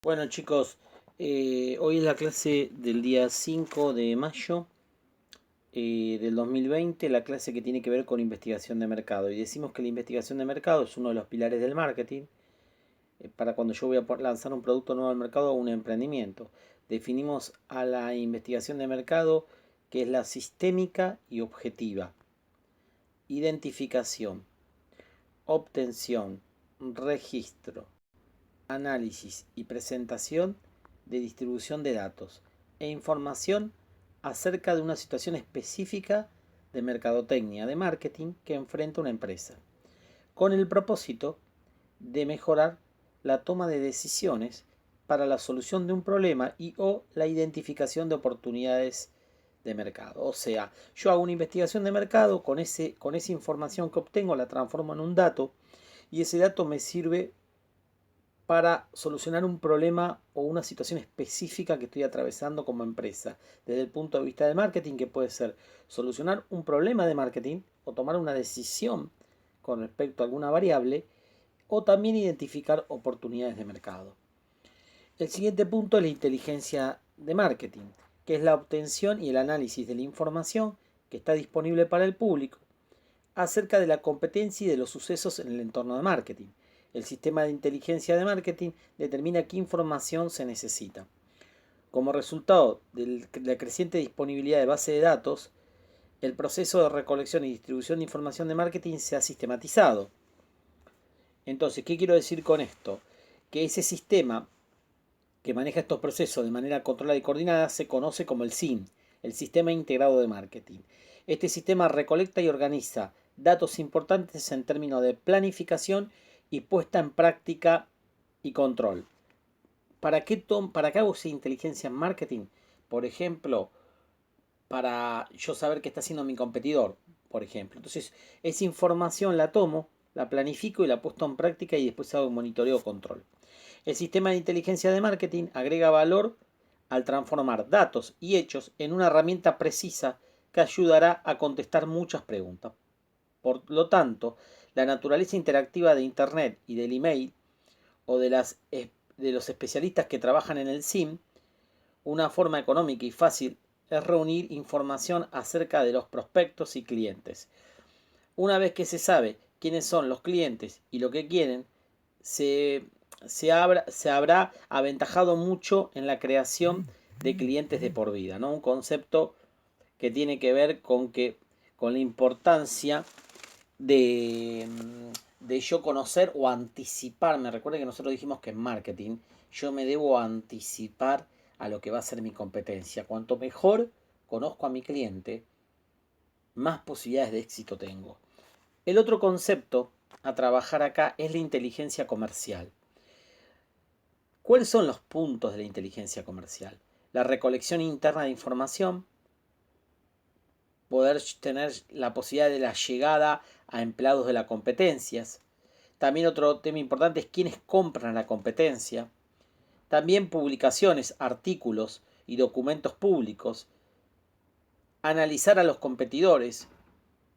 Bueno chicos, hoy es la clase del día 5 de mayo del 2020, la clase que tiene que ver con investigación de mercado. Y decimos que la investigación de mercado es uno de los pilares del marketing para cuando yo voy a lanzar un producto nuevo al mercado o un emprendimiento. Definimos a la investigación de mercado que es la sistémica y objetiva. Identificación, obtención, registro, análisis y presentación de distribución de datos e información acerca de una situación específica de mercadotecnia, de marketing que enfrenta una empresa, con el propósito de mejorar la toma de decisiones para la solución de un problema y o la identificación de oportunidades de mercado. O sea, yo hago una investigación de mercado con esa información que obtengo, la transformo en un dato y ese dato me sirve para solucionar un problema o una situación específica que estoy atravesando como empresa, desde el punto de vista de marketing, que puede ser solucionar un problema de marketing o tomar una decisión con respecto a alguna variable, o también identificar oportunidades de mercado. El siguiente punto es la inteligencia de marketing, que es la obtención y el análisis de la información que está disponible para el público acerca de la competencia y de los sucesos en el entorno de marketing. El sistema de inteligencia de marketing determina qué información se necesita. Como resultado de la creciente disponibilidad de base de datos, el proceso de recolección y distribución de información de marketing se ha sistematizado. Entonces, ¿qué quiero decir con esto? Que ese sistema que maneja estos procesos de manera controlada y coordinada se conoce como el SIM, el Sistema Integrado de Marketing. Este sistema recolecta y organiza datos importantes en términos de planificación y puesta en práctica y control. ¿Para qué hago esa inteligencia en marketing? Por ejemplo, para yo saber qué está haciendo mi competidor, por ejemplo. Entonces, esa información la tomo, la planifico y la puesto en práctica y después hago un monitoreo o control. El sistema de inteligencia de marketing agrega valor al transformar datos y hechos en una herramienta precisa que ayudará a contestar muchas preguntas. Por lo tanto, la naturaleza interactiva de Internet y del email o de los especialistas que trabajan en el SIM, una forma económica y fácil es reunir información acerca de los prospectos y clientes. Una vez que se sabe quiénes son los clientes y lo que quieren, se, se habrá aventajado mucho en la creación de clientes de por vida, ¿no? Un concepto que tiene que ver con la importancia de, de yo conocer o anticiparme. Recuerden que nosotros dijimos que en marketing yo me debo anticipar a lo que va a ser mi competencia. Cuanto mejor conozco a mi cliente, más posibilidades de éxito tengo. El otro concepto a trabajar acá es la inteligencia comercial. ¿Cuáles son los puntos de la inteligencia comercial? La recolección interna de información, poder tener la posibilidad de la llegada a empleados de las competencias. También otro tema importante es quiénes compran la competencia. También publicaciones, artículos y documentos públicos. Analizar a los competidores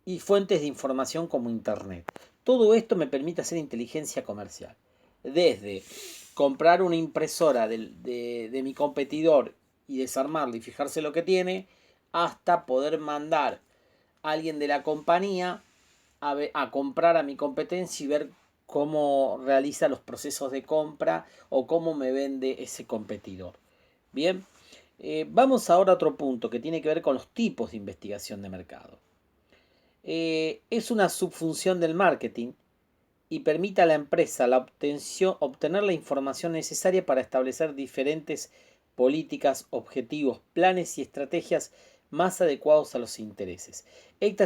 y fuentes de información como Internet. Todo esto me permite hacer inteligencia comercial. Desde comprar una impresora de mi competidor y desarmarla y fijarse lo que tiene, hasta poder mandar a alguien de la compañía a comprar a mi competencia y ver cómo realiza los procesos de compra o cómo me vende ese competidor. Bien, vamos ahora a otro punto que tiene que ver con los tipos de investigación de mercado. Es una subfunción del marketing y permite a la empresa obtener la información necesaria para establecer diferentes políticas, objetivos, planes y estrategias más adecuados a los intereses. Esta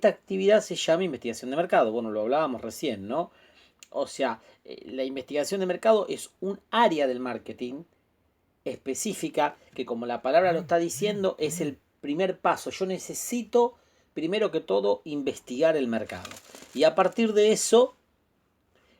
actividad se llama investigación de mercado. Bueno, lo hablábamos recién, ¿no? O sea, la investigación de mercado es un área del marketing específica que, como la palabra lo está diciendo, es el primer paso. Yo necesito, primero que todo, investigar el mercado. Y a partir de eso,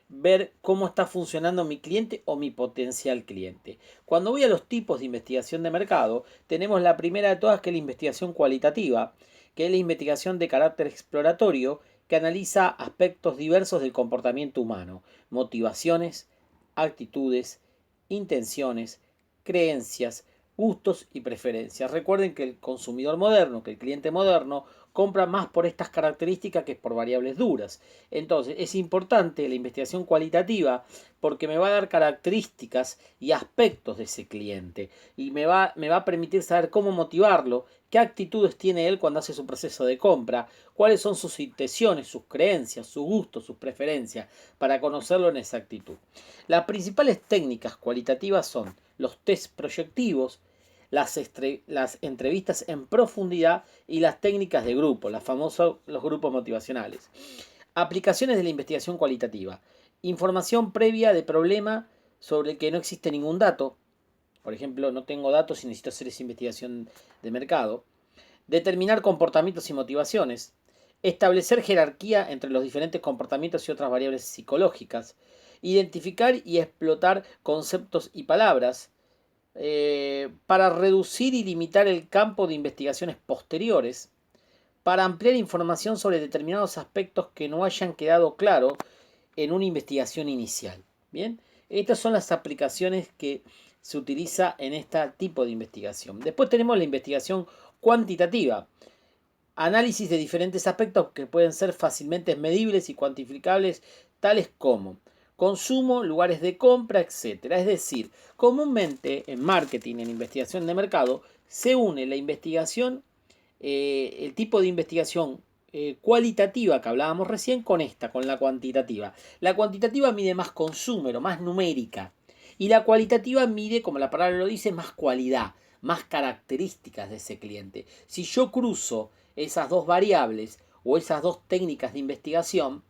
ver cómo está funcionando mi cliente o mi potencial cliente. Cuando voy a los tipos de investigación de mercado, tenemos la primera de todas, que es la investigación cualitativa, que es la investigación de carácter exploratorio, que analiza aspectos diversos del comportamiento humano, motivaciones, actitudes intenciones, creencias, gustos y preferencias. Recuerden que el consumidor moderno, que el cliente moderno, compra más por estas características que por variables duras. Entonces, es importante la investigación cualitativa porque me va a dar características y aspectos de ese cliente y me va a permitir saber cómo motivarlo, qué actitudes tiene él cuando hace su proceso de compra, cuáles son sus intenciones, sus creencias, sus gustos, sus preferencias, para conocerlo en exactitud. Las principales técnicas cualitativas son los test proyectivos, las entrevistas en profundidad y las técnicas de grupo, los grupos motivacionales. Aplicaciones de la investigación cualitativa. Información previa de problema sobre el que no existe ningún dato. Por ejemplo, no tengo datos y necesito hacer esa investigación de mercado. Determinar comportamientos y motivaciones. Establecer jerarquía entre los diferentes comportamientos y otras variables psicológicas. Identificar y explotar conceptos y palabras para reducir y limitar el campo de investigaciones posteriores, para ampliar información sobre determinados aspectos que no hayan quedado claros en una investigación inicial. Bien, estas son las aplicaciones que se utiliza en este tipo de investigación. Después tenemos la investigación cuantitativa. Análisis de diferentes aspectos que pueden ser fácilmente medibles y cuantificables, tales como consumo, lugares de compra, etc. Es decir, comúnmente en marketing, en investigación de mercado, se une la investigación, el tipo de investigación cualitativa que hablábamos recién con con la cuantitativa. La cuantitativa mide más consumero, más numérica. Y la cualitativa mide, como la palabra lo dice, más cualidad, más características de ese cliente. Si yo cruzo esas dos variables o esas dos técnicas de investigación,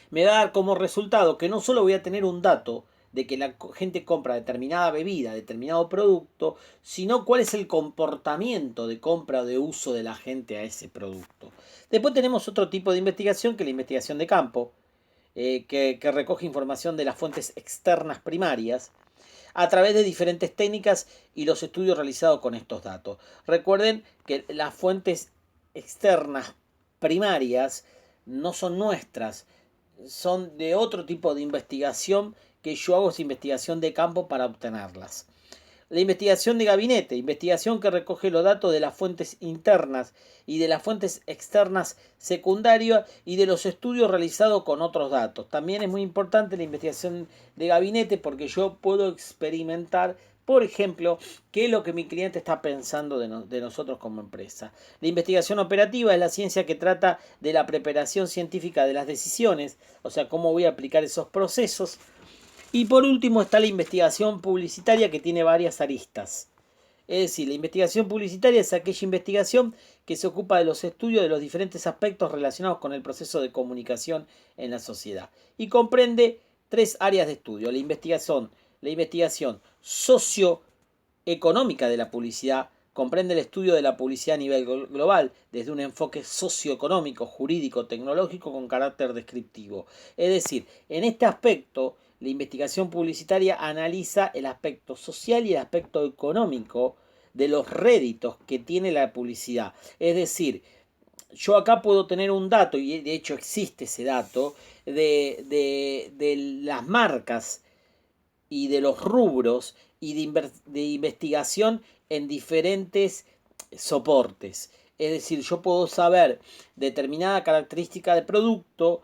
me va a dar como resultado que no solo voy a tener un dato de que la gente compra determinada bebida, determinado producto, sino cuál es el comportamiento de compra o de uso de la gente a ese producto. Después tenemos otro tipo de investigación que es la investigación de campo, que recoge información de las fuentes externas primarias a través de diferentes técnicas y los estudios realizados con estos datos. Recuerden que las fuentes externas primarias no son nuestras, son de otro tipo de investigación que yo hago esa investigación de campo para obtenerlas. La investigación de gabinete, investigación que recoge los datos de las fuentes internas y de las fuentes externas secundarias y de los estudios realizados con otros datos. También es muy importante la investigación de gabinete porque yo puedo experimentar, por ejemplo, qué es lo que mi cliente está pensando de nosotros como empresa. La investigación operativa es la ciencia que trata de la preparación científica de las decisiones, o sea, cómo voy a aplicar esos procesos. Y por último está la investigación publicitaria que tiene varias aristas. Es decir, la investigación publicitaria es aquella investigación que se ocupa de los estudios de los diferentes aspectos relacionados con el proceso de comunicación en la sociedad. Y comprende tres áreas de estudio. La investigación socioeconómica de la publicidad, comprende el estudio de la publicidad a nivel global desde un enfoque socioeconómico, jurídico, tecnológico con carácter descriptivo. Es decir, en este aspecto, la investigación publicitaria analiza el aspecto social y el aspecto económico de los réditos que tiene la publicidad. Es decir, yo acá puedo tener un dato, y de hecho existe ese dato, de las marcas y de los rubros y de investigación en diferentes soportes. Es decir, yo puedo saber determinada característica de producto,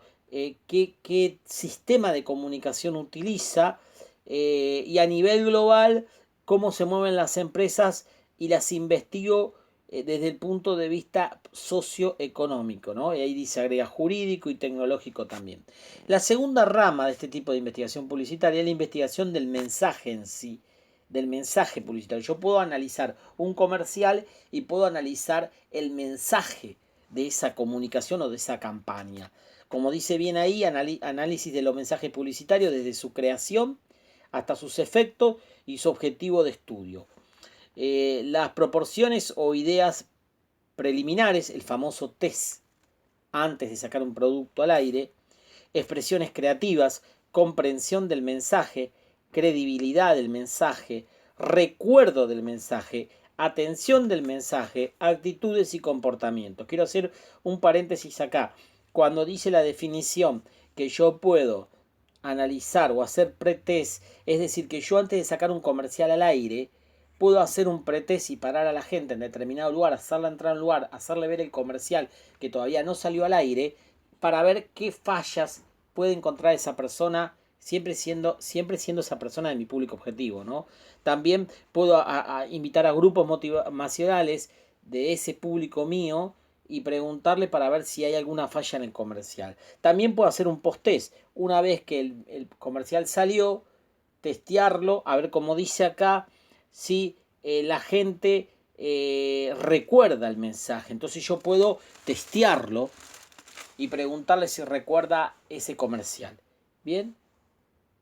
qué sistema de comunicación utiliza y a nivel global cómo se mueven las empresas y las investigo desde el punto de vista socioeconómico, ¿no? Y ahí dice agrega jurídico y tecnológico también. La segunda rama de este tipo de investigación publicitaria es la investigación del mensaje en sí, del mensaje publicitario. Yo puedo analizar un comercial y puedo analizar el mensaje de esa comunicación o de esa campaña. Como dice bien ahí, análisis de los mensajes publicitarios desde su creación hasta sus efectos y su objetivo de estudio. Las proporciones o ideas preliminares, el famoso test, antes de sacar un producto al aire, expresiones creativas, comprensión del mensaje, credibilidad del mensaje, recuerdo del mensaje, atención del mensaje, actitudes y comportamientos. Quiero hacer un paréntesis acá. Cuando dice la definición que yo puedo analizar o hacer pretest, es decir, que yo antes de sacar un comercial al aire, puedo hacer un pretest y parar a la gente en determinado lugar, hacerla entrar a un lugar, hacerle ver el comercial que todavía no salió al aire, para ver qué fallas puede encontrar esa persona, siempre siendo esa persona de mi público objetivo, ¿no? También puedo invitar a grupos motivacionales de ese público mío y preguntarle para ver si hay alguna falla en el comercial. También puedo hacer un post-test. Una vez que el comercial salió, testearlo, a ver cómo dice acá, si la gente recuerda el mensaje. Entonces yo puedo testearlo y preguntarle si recuerda ese comercial. Bien.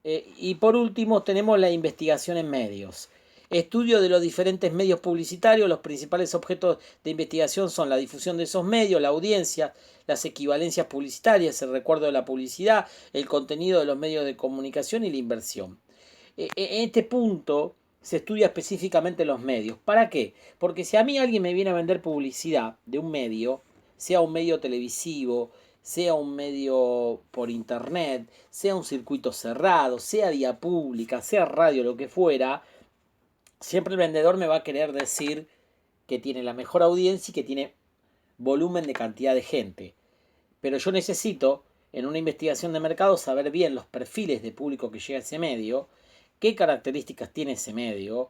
Y por último tenemos la investigación en medios. Estudio de los diferentes medios publicitarios. Los principales objetos de investigación son la difusión de esos medios, la audiencia, las equivalencias publicitarias, el recuerdo de la publicidad, el contenido de los medios de comunicación y la inversión. En este punto se estudia específicamente los medios. ¿Para qué? Porque si a mí alguien me viene a vender publicidad de un medio, sea un medio televisivo, sea un medio por internet, sea un circuito cerrado, sea vía pública, sea radio, lo que fuera, siempre el vendedor me va a querer decir que tiene la mejor audiencia y que tiene volumen de cantidad de gente. Pero yo necesito, en una investigación de mercado, saber bien los perfiles de público que llega a ese medio, qué características tiene ese medio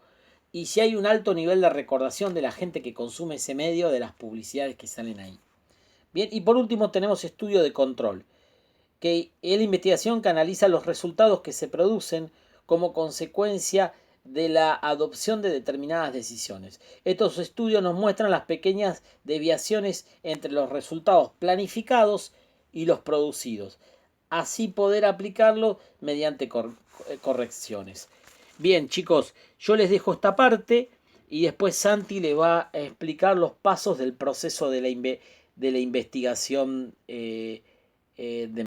y si hay un alto nivel de recordación de la gente que consume ese medio de las publicidades que salen ahí. Bien, y por último tenemos estudio de control, que es la investigación que analiza los resultados que se producen como consecuencia de la adopción de determinadas decisiones. Estos estudios nos muestran las pequeñas deviaciones entre los resultados planificados y los producidos, así poder aplicarlo mediante correcciones. Bien, chicos, yo les dejo esta parte y después Santi le va a explicar los pasos del proceso de la investigación de